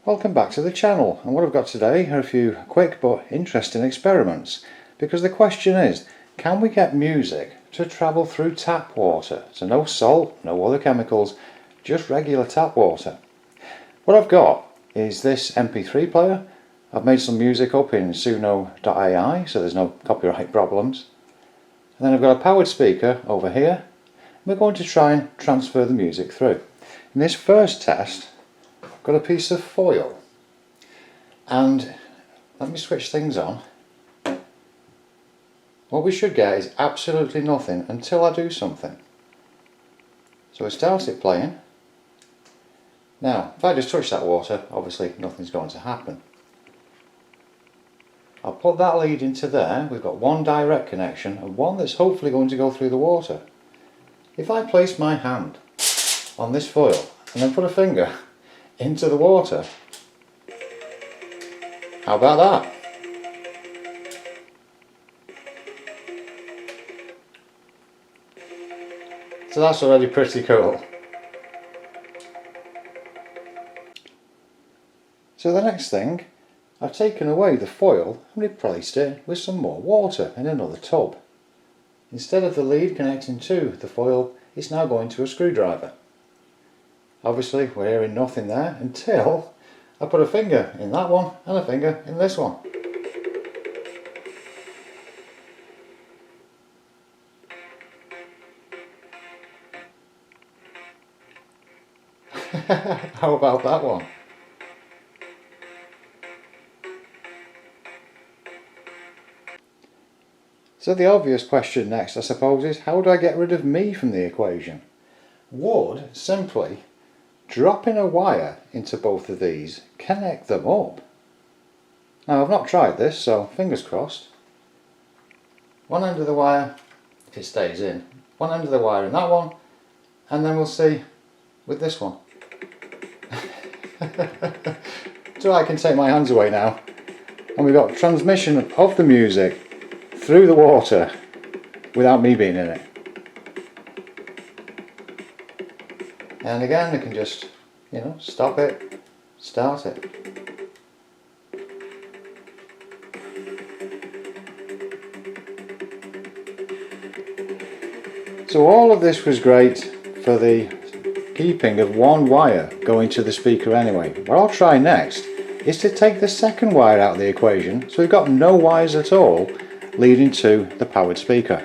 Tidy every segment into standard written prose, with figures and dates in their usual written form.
Welcome back to the channel, and what I've got today are a few quick but interesting experiments, because the question is, can we get music to travel through tap water? So no salt, no other chemicals, just regular tap water. What I've got is this MP3 player. I've made some music up in suno.ai so there's no copyright problems. And then I've got a powered speaker over here. We're going to try and transfer the music through. In this first test, I've got a piece of foil, and let me switch things on. What we should get is absolutely nothing until I do something. So I start it playing. Now, if I just touch that water, obviously nothing's going to happen. I'll put that lead into there. We've got one direct connection and one that's hopefully going to go through the water. If I place my hand on this foil and then put a finger into the water, how about that? So that's already pretty cool. So the next thing, I've taken away the foil and replaced it with some more water in another tub. Instead of the lead connecting to the foil, it's now going to a screwdriver. Obviously we're hearing nothing there until I put a finger in that one and a finger in this one. How about that one? So the obvious question next, I suppose, is how do I get rid of me from the equation? Would simply dropping a wire into both of these connect them up? Now I've not tried this, so fingers crossed. One end of the wire, if it stays in, one end of the wire in that one, and then we'll see with this one. So I can take my hands away now, and we've got transmission of the music through the water without me being in it. And again, I can just, stop it, start it. So all of this was great for the keeping of one wire going to the speaker anyway. What I'll try next is to take the second wire out of the equation, so we've got no wires at all leading to the powered speaker.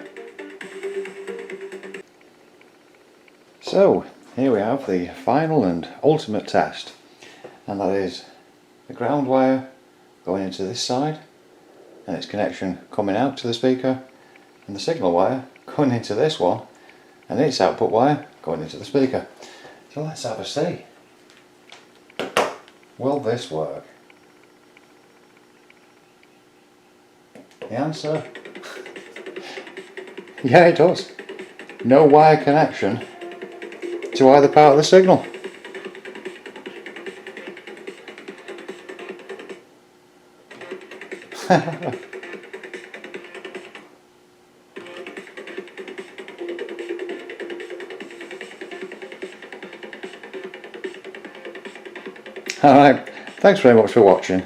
So here we have the final and ultimate test, and that is the ground wire going into this side and its connection coming out to the speaker, and the signal wire going into this one and its output wire going into the speaker. So let's have a see. Will this work? The answer, yeah, it does. No wire connection to either part of the signal. Alright, thanks very much for watching.